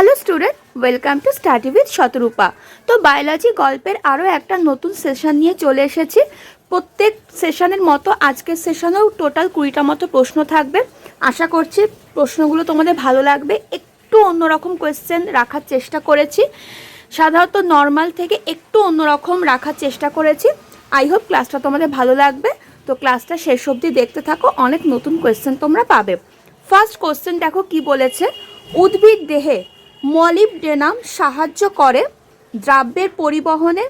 Hello student, welcome to study with Shatarupa. তো biology গল্পের আরও একটা নতুন সেশন নিয়ে চলে এসেছি। প্রত্যেক সেশনের মতো আজকের সেশনেও টোটাল 20টা মতো প্রশ্ন থাকবে। আশা করছি প্রশ্নগুলো তোমাদের ভালো লাগবে। একটু অন্যরকম কোয়েশ্চেন রাখার চেষ্টা করেছি, সাধারণত নর্মাল থেকে একটু অন্যরকম রাখার চেষ্টা করেছি। আই হোপ ক্লাসটা তোমাদের ভালো লাগবে। তো ক্লাসটা শেষ অবধি দেখতে থাকো, অনেক নতুন কোয়েশ্চেন তোমরা পাবে। ফার্স্ট কোয়েশ্চেন দেখো কি বলেছে। উদ্ভিদ দেহে মলিবডেনাম সাহায্য করে দ্রব্যের পরিবহনে,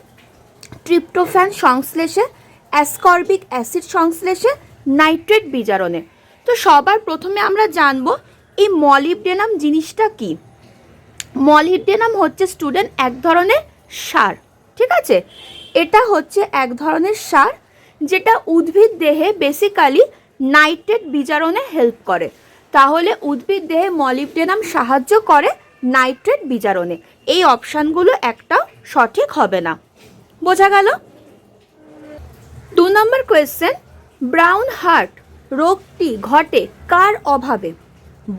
ট্রিপ্টোফ্যান সংশ্লেষে, অ্যাসকর্বিক অ্যাসিড সংশ্লেষে, নাইট্রেট বিজারণে। তো সবার প্রথমে আমরা জানবো এই মলিবডেনাম জিনিসটা কি। মলিবডেনাম হচ্ছে স্টুডেন্ট এক ধরনের সার, ঠিক আছে? এটা হচ্ছে এক ধরনের সার যেটা উদ্ভিদ দেহে বেসিক্যালি নাইট্রেট বিজারণে হেল্প করে। তাহলে উদ্ভিদ দেহে মলিবডেনাম সাহায্য করে নাইট্রেট বিজারণে। এই অপশানগুলো একটাও সঠিক হবে না। বোঝা গেল? 2 নম্বর কোয়েশ্চেন, ব্রাউন হার্ট রোগটি ঘটে কার অভাবে?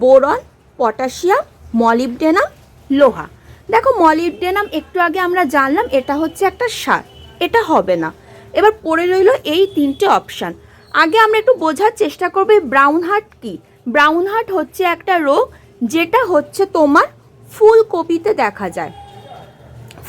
বোরন, পটাশিয়াম, মলিবডেনাম, লোহা। দেখো মলিবডেনাম একটু আগে আমরা জানলাম এটা হচ্ছে একটা সার, এটা হবে না। এবার পড়ে রইল এই 3টে অপশান। আগে আমরা একটু বোঝার চেষ্টা করব ব্রাউন হার্ট কি। ব্রাউন হার্ট হচ্ছে একটা রোগ যেটা হচ্ছে তোমার ফুলকপিতে দেখা যায়।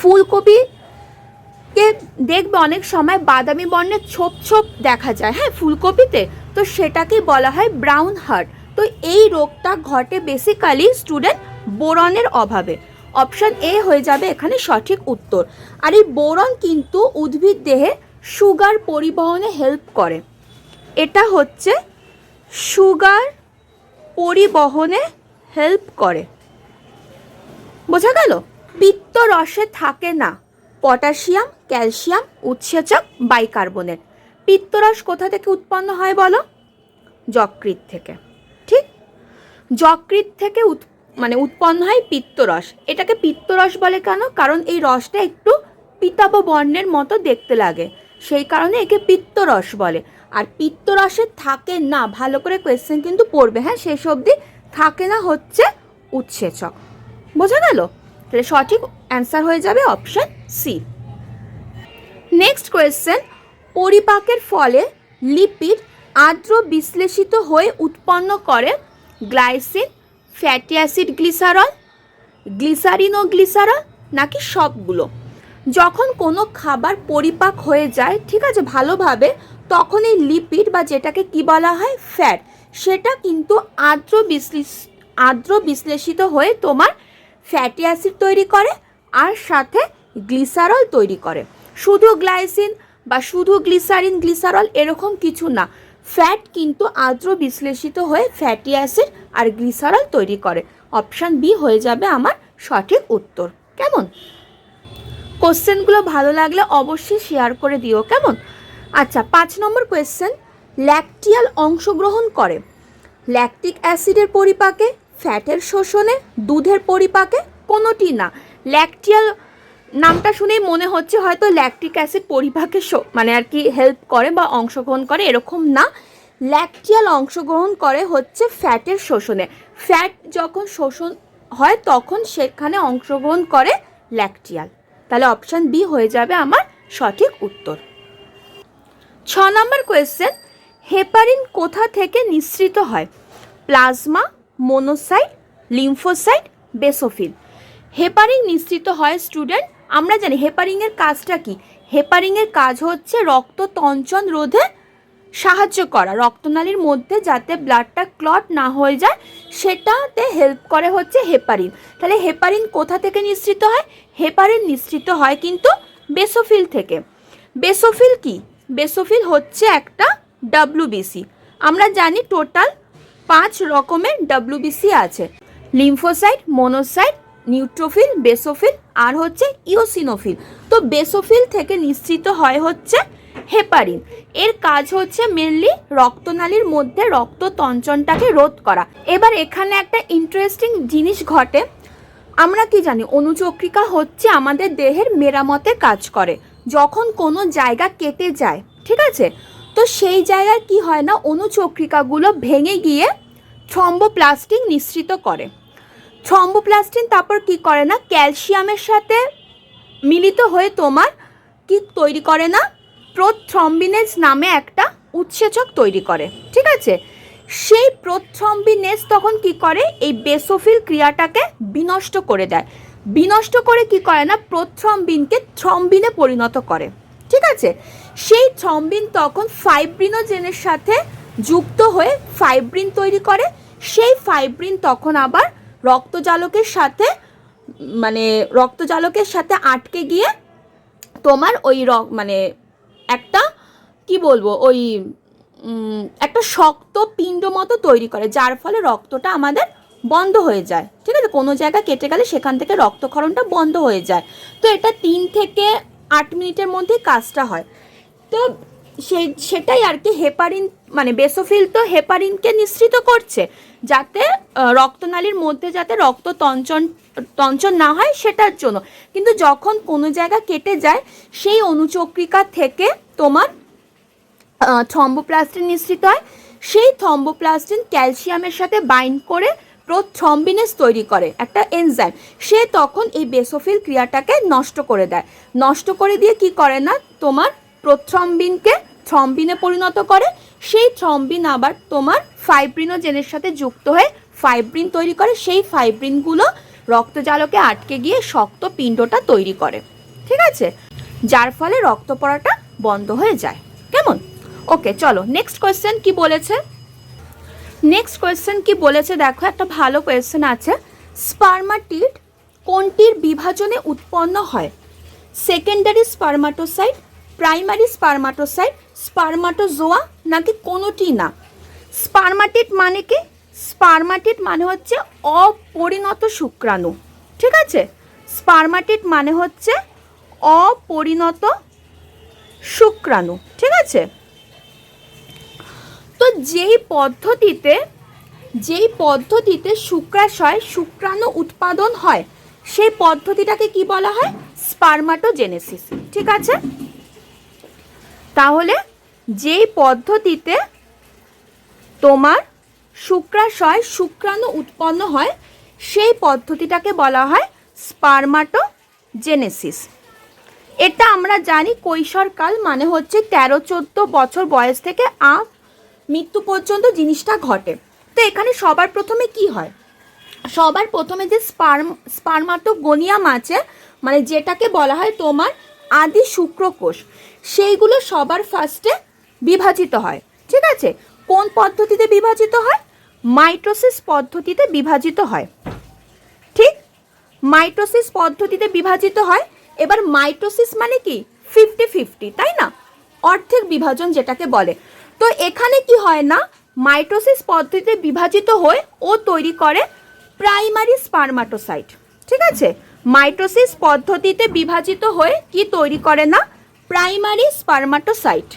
ফুলকপিকে দেখবে অনেক সময় বাদামি বর্ণের ছোপ ছোপ দেখা যায়, হ্যাঁ, ফুলকপিতে। তো সেটাকে বলা হয় ব্রাউন হার্ট। তো এই রোগটা ঘটে বেসিক্যালি স্টুডেন্ট বোরনের অভাবে। অপশান এ হয়ে যাবে এখানে সঠিক উত্তর। আর এই বোরন কিন্তু উদ্ভিদ দেহে সুগার পরিবহনে হেল্প করে। এটা হচ্ছে সুগার পরিবহনে হেল্প করে। বোঝা গেল? পিত্ত রসে থাকে না পটাশিয়াম, ক্যালসিয়াম, উৎসেচক, বাইকার্বনেট। পিত্তরস কোথা থেকে উৎপন্ন হয় বলো? যকৃৎ থেকে, ঠিক? যকৃৎ থেকে উৎপন্ন হয় পিত্তরস। এটাকে পিত্তরস বলে কেন? কারণ এই রসটা একটু পিতাভ বর্ণের মতো দেখতে লাগে, সেই কারণে একে পিত্তরস বলে। আর পিত্তরসে থাকে না, ভালো করে কোয়েশ্চেন কিন্তু পড়বে, হ্যাঁ, শেষ অবধি। থাকে না হচ্ছে উৎসেচক। বোঝা গেল? তাহলে সঠিক অ্যান্সার হয়ে যাবে অপশন সি। নেক্সট কোয়েশ্চেন, পরিপাকের ফলে লিপিড আর্দ্র বিশ্লেষিত হয়ে উৎপন্ন করে glycine, fatty acid glycerol, glycerin ও গ্লিসারল, নাকি সবগুলো? যখন কোনো খাবার পরিপাক হয়ে যায়, ঠিক আছে, ভালোভাবে, তখন এই লিপিড বা যেটাকে কি বলা হয় ফ্যাট, সেটা কিন্তু আর্দ্র বিশ্লেষিত হয়ে তোমার ফ্যাটি অ্যাসিড তৈরি করে আর সাথে গ্লিসারল তৈরি করে। শুধু গ্লাইসিন বা শুধু গ্লিসারিন, গ্লিসারল এরকম কিছু না। ফ্যাট কিন্তু আর্দ্র বিশ্লেষিত হয়ে ফ্যাটি অ্যাসিড আর গ্লিসারল তৈরি করে। অপশান বি হয়ে যাবে আমার সঠিক উত্তর। কেমন? কোশ্চেনগুলো ভালো লাগলে অবশ্যই শেয়ার করে দিও, কেমন? আচ্ছা, 5 নম্বর কোয়েশ্চেন, ল্যাকটিয়াল অংশগ্রহণ করে ল্যাকটিক অ্যাসিডের পরিপাকে, ফ্যাটের শোষণে, দুধের পরিপাকে, কোনোটি না। ল্যাকটিয়াল নামটা শুনেই মনে হচ্ছে হয়তো ল্যাকটিক অ্যাসিড পরিপাকে আর কি হেল্প করে বা অংশগ্রহণ করে, এরকম না। ল্যাকটিয়াল অংশগ্রহণ করে হচ্ছে ফ্যাটের শোষণে। ফ্যাট যখন শোষণ হয় তখন সেখানে অংশগ্রহণ করে ল্যাকটিয়াল। তাহলে অপশান বি হয়ে যাবে আমার সঠিক উত্তর। 6 নম্বর কোয়েশ্চেন, হেপারিন কোথা থেকে নিঃসৃত হয়? Plasma, monocyte, lymphocyte, basophil. Heparin নিঃসৃত হয় স্টুডেন্ট, আমরা জানি হেপারিনের কাজটা কি। হেপারিনের কাজ হচ্ছে রক্ততঞ্চন রোধে সাহায্য করা, রক্তনালীর মধ্যে যাতে ব্লাডটা ক্লট না হয়ে যায় সেটাতে হেল্প করে হচ্ছে হেপারিন। তাহলে হেপারিন কোথা থেকে নিঃসৃত হয়? হেপারিন নিঃসৃত হয় কিন্তু বেসোফিল থেকে। বেসোফিল কি? বেসোফিল হচ্ছে একটা ডাব্লিউবিসি। আমরা জানি টোটাল 5 রকমের ডাব্লিউবিসি আছে: লিম্ফোসাইট, মোনোসাইট, নিউট্রোফিল, বেসোফিল আর হচ্ছে ইওসিনোফিল। তো বেসোফিল থেকে নিঃসৃত হয় হচ্ছে হেপারিন। এর কাজ হচ্ছে মেনলি রক্তনালীর মধ্যে রক্ততঞ্চনটাকে রোধ করা। এবার এখানে একটা ইন্টারেস্টিং জিনিস ঘটে। আমরা কি জানি অনুচক্রিকা হচ্ছে আমাদের দেহের মেরামতের কাজ করে। যখন কোনো জায়গা কেটে যায়, ঠিক আছে, তো সেই জায়গায় কি হয় না, অনুচক্রিকাগুলো ভেঙে গিয়ে থ্রম্বোপ্লাস্টিক নিঃসৃত করে। থ্রম্বোপ্লাস্টিন তারপর কি করে না, ক্যালসিয়ামের সাথে মিলিত হয়ে তোমার কি তৈরি করে না, প্রোথ্রম্বিনেজ নামে একটা উৎসেচক তৈরি করে। ঠিক আছে, সেই প্রোথ্রম্বিনেজ তখন কি করে, এই বেসোফিল ক্রিয়াটাকে বিনষ্ট করে দেয়। বিনষ্ট করে কি করে না, প্রোথ্রম্বিনকে থ্রম্বিনে পরিণত করে। ঠিক আছে, সেই থ্রম্বিন তখন ফাইব্রিনোজেনের সাথে যুক্ত হয়ে ফাইব্রিন তৈরি করে। সেই ফাইব্রিন তখন আবার রক্তজালকের সাথে আটকে গিয়ে তোমার ওই মানে একটা কি বলবো, ওই একটা শক্ত পিণ্ড মতো তৈরি করে, যার ফলে রক্তটা আমাদের বন্ধ হয়ে যায়। ঠিক আছে, কোনো জায়গা কেটে গেলে সেখান থেকে রক্তক্ষরণটা বন্ধ হয়ে যায়। তো এটা 3 থেকে 8 মিনিটের মধ্যেই কাজটা হয়। তো সেটাই আর কি, হেপারিন মানে বেসোফিল তো হেপারিনকে নিঃসৃত করছে যাতে রক্তনালীর মধ্যে যাতে রক্ত তঞ্চন না হয় সেটার জন্য। কিন্তু যখন কোনো জায়গা কেটে যায় সেই অনুচক্রিকা থেকে তোমার থ্রম্বোপ্লাস্টিন নিঃসৃত হয়। সেই থ্রম্বোপ্লাস্টিন ক্যালসিয়ামের সাথে বাইন্ড করে প্রোথ্রম্বিনেজ তৈরি করে একটা এনজাইম। সে তখন এই বেসোফিল ক্রিয়াটাকে নষ্ট করে দেয়। নষ্ট করে দিয়ে কি করে না, তোমার প্রোথ্রম্বিনকে থ্রম্বিনে পরিণত করে। সেই থ্রম্বিন আবার তোমার ফাইব্রিনোজেনের সাথে যুক্ত হয়ে ফাইব্রিন তৈরি করে। সেই ফাইব্রিনগুলো রক্তজালকে আটকে গিয়ে শক্ত পিণ্ডটা তৈরি করে। ঠিক আছে, যার ফলে রক্ত পড়াটা বন্ধ হয়ে যায়। কেমন? ওকে, চলো নেক্সট কোয়েশ্চেন কি বলেছে। নেক্সট কোয়েশ্চেন কি বলেছে দেখো, একটা ভালো কোয়েশ্চেন আছে। স্পার্মাটিড কোনটির বিভাজনে উৎপন্ন হয়? Secondary spermatocyte, primary spermatocyte, spermatozoa নাকি কোনোটি না? স্পার্মাটিড মানে কি? স্পার্মাটিড মানে হচ্ছে অপরিণত শুক্রাণু। ঠিক আছে, স্পার্মাটিড মানে হচ্ছে অপরিণত শুক্রাণু। ঠিক আছে, তো যেই পদ্ধতিতে শুক্রাণু উৎপাদন হয় সেই পদ্ধতিটাকে কি বলা হয়? স্পার্মাটোজেনেসিস। ঠিক আছে, তাহলে যেই পদ্ধতিতে তোমার শুক্রাণু উৎপন্ন হয় সেই পদ্ধতিটাকে বলা হয় স্পার্মাটোজেনেসিস। এটা আমরা জানি কৈশোরকাল মানে হচ্ছে 13-14 বছর বয়স থেকে মৃত্যু পর্যন্ত জিনিসটা ঘটে। তো এখানে সবার প্রথমে কি হয়? সবার প্রথমে যে স্পার্মাটোগোনিয়াম আছে, মানে যেটাকে বলা হয় তোমার আদি শুক্রকোষ, সেইগুলো সবার ফার্স্টে বিভাজিত হয়। ঠিক আছে, কোন পদ্ধতিতে বিভাজিত হয়? মাইটোসিস পদ্ধতিতে বিভাজিত হয়। ঠিক, মাইটোসিস পদ্ধতিতে বিভাজিত হয়। এবার মাইটোসিস মানে কি? 50-50, তাই না? অর্ধেক বিভাজন যেটাকে বলে। তো এখানে কি হয় না, মাইটোসিস পদ্ধতিতে বিভাজিত হয়ে ও তৈরি করে প্রাইমারি স্পার্মাটোসাইট। ঠিক আছে, মাইটোসিস পদ্ধতিতে বিভাজিত হয়ে কি তৈরি করে না, প্রাইমারি স্পার্মাটোসাইট।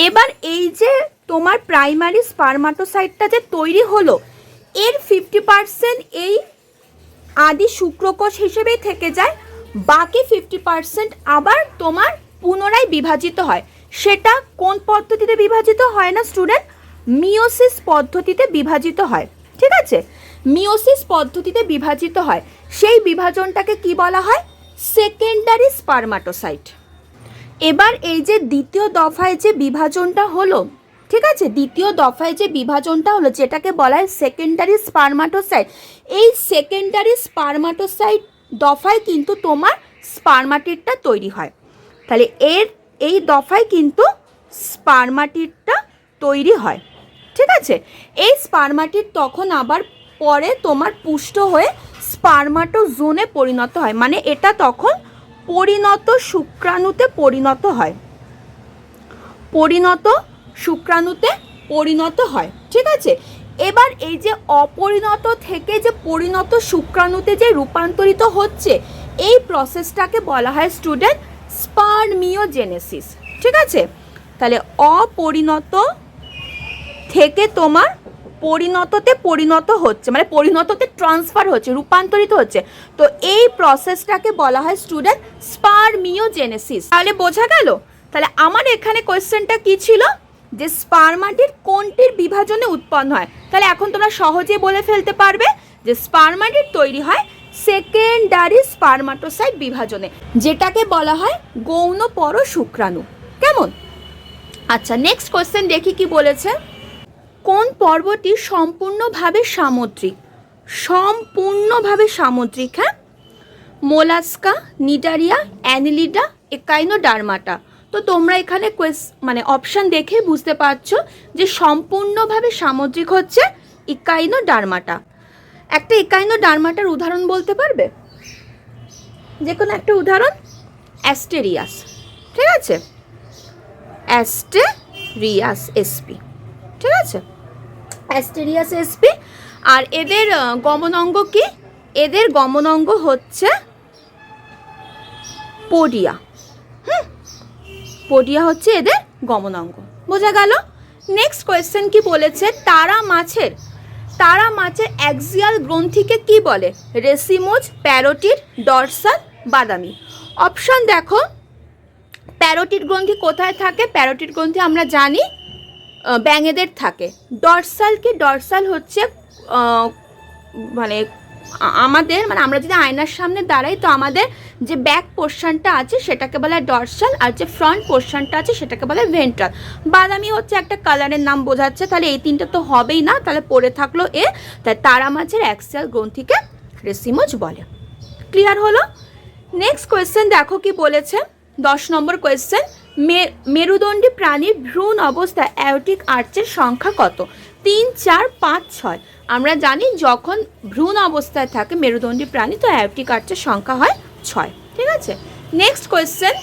এবার এই যে তোমার প্রাইমারি স্পার্মাটোসাইটটা যে তৈরি হলো, এর 50% এই আদি শুক্রকোষ হিসেবেই থেকে যায়, বাকি 50% আবার তোমার পুনরায় বিভাজিত হয়। সেটা কোন পদ্ধতিতে বিভাজিত হয় না স্টুডেন্ট? মিওসিস পদ্ধতিতে বিভাজিত হয়। ঠিক আছে, মিওসিস পদ্ধতিতে বিভাজিত হয়। সেই বিভাজনটাকে কি বলা হয়? Secondary spermatocyte. এবার এই যে দ্বিতীয় দফায় যে বিভাজনটা হলো, ঠিক আছে, দ্বিতীয় দফায় যে বিভাজনটা হলো যেটাকে বলা হয় সেকেন্ডারি স্পার্মাটোসাইট, এই সেকেন্ডারি স্পার্মাটোসাইট দফায় কিন্তু তোমার স্পার্মাটিডটা তৈরি হয়। তাহলে এই দফায় কিন্তু স্পার্মাটিডটা তৈরি হয়। ঠিক আছে, এই স্পার্মাটিড তখন আবার পরে তোমার পুষ্ট হয়ে স্পার্মাটোজোনে পরিণত হয়, মানে এটা তখন পরিণত শুক্রাণুতে পরিণত হয়। পরিণত শুক্রাণুতে পরিণত হয়। ঠিক আছে, এবার এই যে অপরিণত থেকে যে পরিণত শুক্রাণুতে যে রূপান্তরিত হচ্ছে, এই প্রসেসটাকে বলা হয় স্টুডেন্ট স্পার্মিওজেনেসিস। ঠিক আছে, তাহলে অপরিণত থেকে তোমার পরিণততে পরিণত হচ্ছে, মানে পরিণততে ট্রান্সফার হচ্ছে, রূপান্তরিত হচ্ছে। তো এই প্রসেসটাকে বলা হয় স্টুডেন্ট স্পার্মিওজেনেসিস। তাহলে বোঝা গেল? তাহলে আমার এখানে কোয়েশ্চেনটা কি ছিল, যে স্পার্মাটিড কোনটির বিভাজনে উৎপন্ন হয়? তাহলে এখন তোমরা সহজে বলে ফেলতে পারবে যে স্পার্মাটিড তৈরি হয় সেকেন্ডারি স্পার্মাটোসাইট বিভাজনে, যেটাকে বলা হয় গৌণপর শুক্রাণু। কেমন? আচ্ছা, নেক্সট কোয়েশ্চেন দেখি কি বলেছে। কোন পর্বটি সম্পূর্ণভাবে সামুদ্রিক? সম্পূর্ণভাবে সামুদ্রিক, হ্যাঁ। Mollusca, Cnidaria, Annelida, Echinodermata. তো তোমরা এখানে মানে অপশান দেখে বুঝতে পারছো যে সম্পূর্ণভাবে সামুদ্রিক হচ্ছে ইকাইনোডার্মাটা। একটা ইকাইনোডার্মাটার উদাহরণ বলতে পারবে? যে কোনো একটা উদাহরণ। অ্যাস্টেরিয়াস, ঠিক আছে, অ্যাস্টেরিয়াস এসপি, ঠিক আছে, অ্যাস্টেরিয়াস এসপি। আর এদের গমনাঙ্গ কি? এদের গমনাঙ্গ হচ্ছে পোডিয়া। পোডিয়া হচ্ছে এদের গমনাঙ্গ। বোঝা গেল? নেক্সট কোয়েশ্চেন কি বলেছে, তারা মাছের অ্যাক্সিয়াল গ্রন্থিকে কি বলে? রেসিমোজ, প্যারোটিড, ডরসাল, বাদামি। অপশন দেখো। প্যারোটিড গ্রন্থি কোথায় থাকে? প্যারোটিড গ্রন্থি আমরা জানি ব্যাঙেদের থাকে। ডরসাল কি? ডরসাল হচ্ছে মানে আমাদের, মানে আমরা যদি আয়নার সামনে দাঁড়াই তো আমাদের যে ব্যাক পোর্শনটা আছে সেটাকে বলা হয় ডরসাল, আর যে ফ্রন্ট পোর্শনটা আছে সেটাকে বলা হয় ভেন্ট্রাল। বাদামি হচ্ছে একটা কালারের নাম বোঝাচ্ছে, তাহলে এই তিনটা তো হবেই না, তাহলে পড়ে থাকলো এ। তাই তারা মাছের অ্যাক্সিয়াল গ্রন্থিকে রেসিমোজ বলে। ক্লিয়ার হলো? নেক্সট কোয়েশ্চেন দেখো কি বলেছে। 10 নম্বর কোয়েশ্চেন, মেরুদণ্ডী প্রাণীর ভ্রূণ অবস্থায় অ্যাওর্টিক আর্চের সংখ্যা কত? 3, 4, 5, 6। আমরা জানি যখন ভ্রূণ অবস্থায় থাকে মেরুদণ্ডী প্রাণী তো অ্যাওর্টিক আর্চের সংখ্যা হয় 6। ঠিক আছে। নেক্সট কোয়েশ্চেন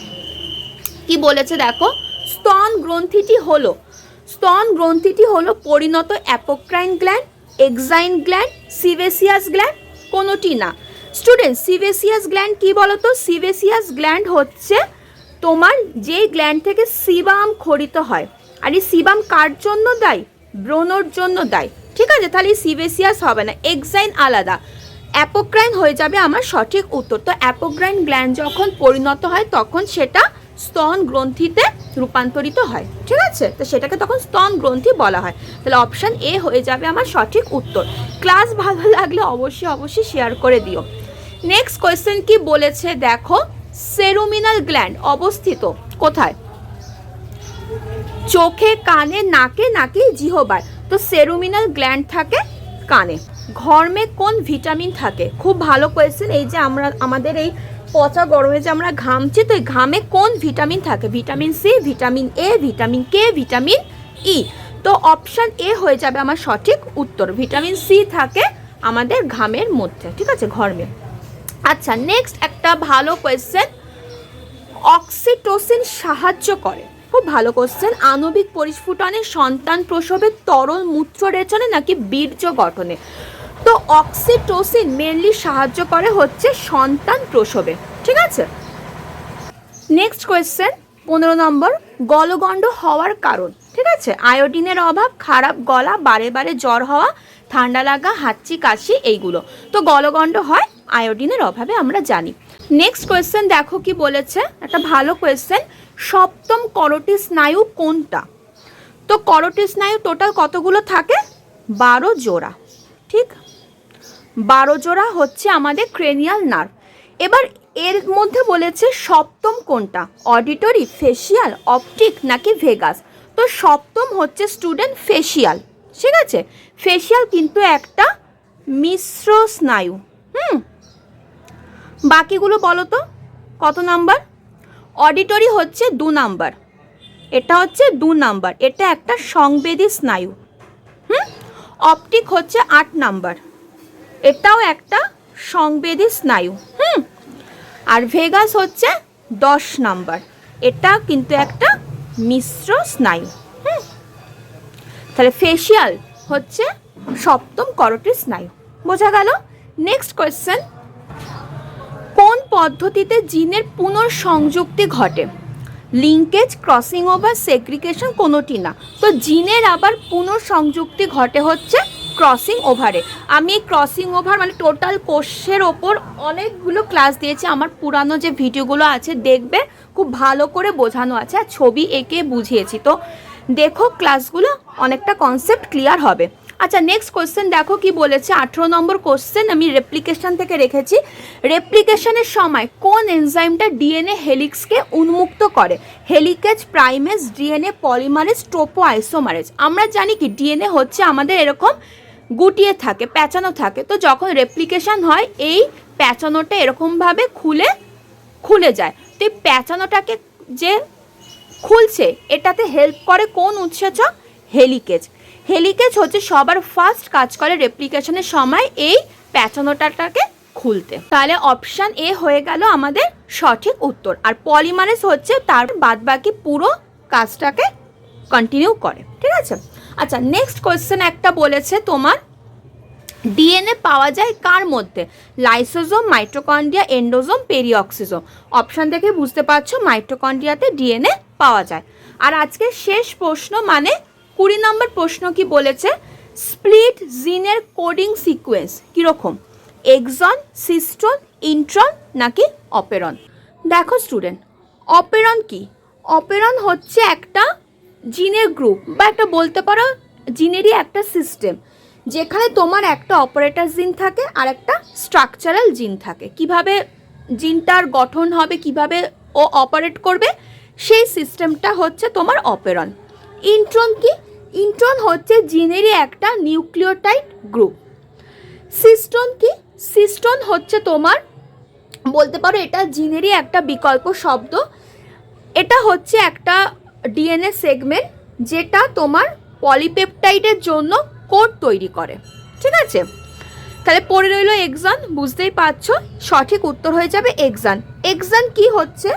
কি বলেছে দেখো। স্তন গ্রন্থিটি হলো পরিণত অ্যাপোক্রাইন গ্ল্যান্ড, এক্সাইন গ্ল্যান্ড, সিভেসিয়াস গ্ল্যান্ড, কোনোটি না। স্টুডেন্ট, সিভেসিয়াস গ্ল্যান্ড কি বলতো? সিভেসিয়াস গ্ল্যান্ড হচ্ছে তোমার যে গ্ল্যান্ড থেকে সিবাম খরিত হয়। আর এই সিবাম কার জন্য দায়ী? ব্রণর জন্য দায়ী। ঠিক আছে, তাহলে সিভেসিয়াস হবে না, এক্সাইন আলাদা, অ্যাপোক্রাইন হয়ে যাবে আমার সঠিক উত্তর। তো অ্যাপোক্রাইন গ্ল্যান্ড যখন পরিণত হয় তখন সেটা স্তন গ্রন্থিতে রূপান্তরিত হয়। ঠিক আছে, তো সেটাকে তখন স্তন গ্রন্থি বলা হয়। তাহলে অপশান এ হয়ে যাবে আমার সঠিক উত্তর। ক্লাস ভালো লাগলে অবশ্যই শেয়ার করে দিও। নেক্সট কোয়েশ্চেন কি বলেছে দেখো। সেরুমিনাল গ্ল্যান্ড অবস্থিত কোথায়? চোখে, কানে, নাকে, নাকি জিহ্বার? তো সেরুমিনাল গ্ল্যান্ড থাকে কানে। ঘর্মে কোন ভিটামিন থাকে? খুব ভালো কোয়েশ্চেন। এই যে আমাদের এই পচা গরমে যে আমরা ঘামছি, তো এই ঘামে কোন ভিটামিন থাকে? Vitamin C, vitamin A, vitamin K, vitamin E. তো অপশান এ হয়ে যাবে আমার সঠিক উত্তর। ভিটামিন সি থাকে আমাদের ঘামের মধ্যে। ঠিক আছে, ঘর্মে। আচ্ছা, নেক্সট একটা ভালো কোয়েশ্চেন। অক্সিটোসিন সাহায্য করে, খুব ভালো কোশ্চেন, আণবিক পরিস্ফুটনে, সন্তান প্রসবে, তরল মূত্র রেচনে, নাকি বীর্য গঠনে? তো অক্সিটোসিন মেনলি সাহায্য করে হচ্ছে সন্তান প্রসবে। ঠিক আছে। নেক্সট কোয়েশ্চেন 15 নম্বর। গলগণ্ড হওয়ার কারণ? ঠিক আছে, আয়োডিনের অভাব, খারাপ গলা, বারে বারে জ্বর হওয়া, ঠান্ডা লাগা, হাঁচি, কাশি, এইগুলো। তো গলগণ্ড হয় আয়োডিনের অভাবে, আমরা জানি। নেক্সট কোয়েশ্চেন দেখো কি বলেছে, একটা ভালো কোয়েশ্চেন। সপ্তম করোটি স্নায়ু কোনটা? তো করোটি স্নায়ু টোটাল কতগুলো থাকে? 12 জোড়া। ঠিক, 12 জোড়া হচ্ছে আমাদের ক্রেনিয়াল নার্ভ। এবার এর মধ্যে বলেছে সপ্তম কোনটা? অডিটরি, ফেসিয়াল, অপটিক, নাকি ভেগাস? তো সপ্তম হচ্ছে স্টুডেন্ট ফেসিয়াল। ঠিক আছে, ফেসিয়াল কিন্তু একটা মিশ্র স্নায়ু। বাকিগুলো বলো তো কত নাম্বার? অডিটরি হচ্ছে 2 নাম্বার, এটা হচ্ছে 2 নাম্বার, এটা একটা সংবেদী স্নায়ু। অপটিক হচ্ছে 8 নাম্বার, এটাও একটা সংবেদী স্নায়ু। আর ভেগাস হচ্ছে 10 নাম্বার, এটা কিন্তু একটা মিশ্র স্নায়ু। তাহলে ফেসিয়াল হচ্ছে সপ্তম করোটি স্নায়ু। বোঝা গেল? Next question. কোন পদ্ধতিতে জিনের পুনঃসংযুক্তি ঘটে? লিঙ্কেজ, ক্রসিং ওভার, সেগ্রিগেশন, কোনোটি না। তো জিনের আবার পুনঃসংযুক্তি ঘটে হচ্ছে ক্রসিং ওভারে। আমি ক্রসিং ওভার মানে টোটাল কোর্সের ওপর অনেকগুলো ক্লাস দিয়েছি, আমার পুরানো যে ভিডিওগুলো আছে দেখবে, খুব ভালো করে বোঝানো আছে, আর ছবি এঁকে বুঝিয়েছি। তো দেখো ক্লাসগুলো, অনেকটা কনসেপ্ট ক্লিয়ার হবে। আচ্ছা নেক্সট কোশ্চেন দেখো কি বলেছে, 18 নম্বর কোশ্চেন, আমি রেপ্লিকেশন থেকে রেখেছি। রেপ্লিকেশনের সময় কোন এনজাইমটা ডিএনএ হেলিক্সকে উন্মুক্ত করে? Helicase, primase, DNA polymerase, Toppo isomerase. আমরা জানি কি ডিএনএ হচ্ছে আমাদের এরকম গুটিয়ে থাকে, প্যাঁচানো থাকে, তো যখন রেপ্লিকেশন হয় এই প্যাঁচানোটা এরকমভাবে খুলে যায়। তো এই প্যাঁচানোটাকে যে খুলছে এটাতে হেল্প করে কোন উৎসেচক? হেলিকেজ। হেলিকেজ হচ্ছে সবার ফার্স্ট কাজ করে রেপ্লিকেশনের সময় এই প্যাঁচানোটাকে খুলতে। তাহলে অপশান এ হয়ে গেল আমাদের সঠিক উত্তর। আর পলিমারেজ হচ্ছে তার বাদবাকি পুরো কাজটাকে কন্টিনিউ করে, ঠিক আছে। আচ্ছা নেক্সট কোয়েশ্চেন একটা বলেছে তোমার, ডিএনএ পাওয়া যায় কার মধ্যে? Lysosome, mitochondria, endosome, peroxisome. Option থেকে বুঝতে পারছো মাইটোকন্ড্রিয়াতে ডিএনএ পাওয়া যায়। আর আজকে শেষ প্রশ্ন মানে 20 নম্বর প্রশ্ন কি বলেছে, স্প্লিট জিনের কোডিং সিকোয়েন্স কীরকম? এক্সন, সিস্টোন, ইন্ট্রন নাকি অপেরন? দেখো স্টুডেন্ট, অপেরন কি? অপেরন হচ্ছে একটা জিনের গ্রুপ বা একটা বলতে পারো জিনেরই একটা সিস্টেম, যেখানে তোমার একটা অপারেটর জিন থাকে আর একটা স্ট্রাকচারাল জিন থাকে। কিভাবে জিনটার গঠন হবে, কিভাবে ও অপারেট করবে, সেই সিস্টেমটা হচ্ছে তোমার অপেরন। ইন্ট্রন কি? ইন্ট্রন হচ্ছে জিনেরই একটা নিউক্লিওটাইড গ্রুপ। সিস্টোন কি? সিস্টোন হচ্ছে তোমার বলতে পারো এটা জিনেরই একটা বিকল্প শব্দ। এটা হচ্ছে একটা ডিএনএ সেগমেন্ট যেটা তোমার পলিপেপটাইডের জন্য কোড তৈরি করে, ঠিক আছে। তাহলে পড়ে রইল এক্সন, বুঝতেই পারছো সঠিক উত্তর হয়ে যাবে এক্সন। এক্সন কি হচ্ছে,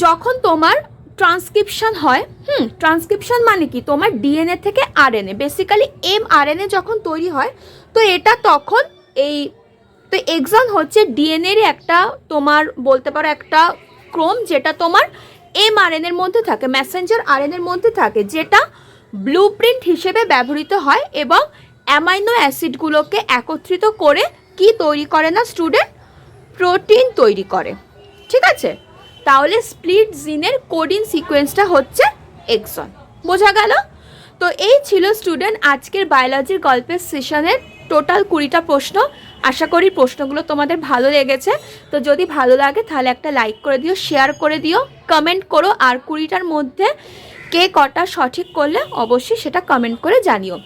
যখন তোমার ট্রান্সক্রিপশন হয়, ট্রান্সক্রিপশন মানে কি তোমার ডিএনএ থেকে আরএনএ, বেসিক্যালি mRNA যখন তৈরি হয়, তো এটা তখন তো এক্সন হচ্ছে ডিএনএর একটা তোমার বলতে পারো একটা ক্রোম, যেটা তোমার mRNA-র মধ্যে থাকে, মেসেঞ্জার আরএনএর মধ্যে থাকে, যেটা ব্লুপ্রিন্ট হিসেবে ব্যবহৃত হয় এবং অ্যামাইনো অ্যাসিডগুলোকে একত্রিত করে কি তৈরি করে না স্টুডেন্ট? প্রোটিন তৈরি করে, ঠিক আছে। তাহলে স্প্লিট জিনের কোডিং সিকোয়েন্সটা হচ্ছে এক্সন, বোঝা গেল? তো এই ছিল স্টুডেন্ট আজকের বায়োলজির গল্পের সেশনের টোটাল 20টা প্রশ্ন। আশা করি প্রশ্নগুলো তোমাদের ভালো লেগেছে। তো যদি ভালো লাগে তাহলে একটা লাইক করে দিও, শেয়ার করে দিও, কমেন্ট করো, আর 20টার মধ্যে কে কটা সঠিক করলে অবশ্যই সেটা কমেন্ট করে জানিও।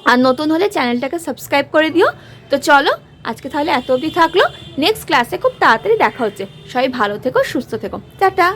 আর নতুন হলে চ্যানেলটাকে সাবস্ক্রাইব করে দিও। তো চলো আজকে তাহলে এত অবধি থাকলো, নেক্সট ক্লাসে খুব তাড়াতাড়ি দেখা হচ্ছে। সবাই ভালো থেকো, সুস্থ থেকো, টাটা।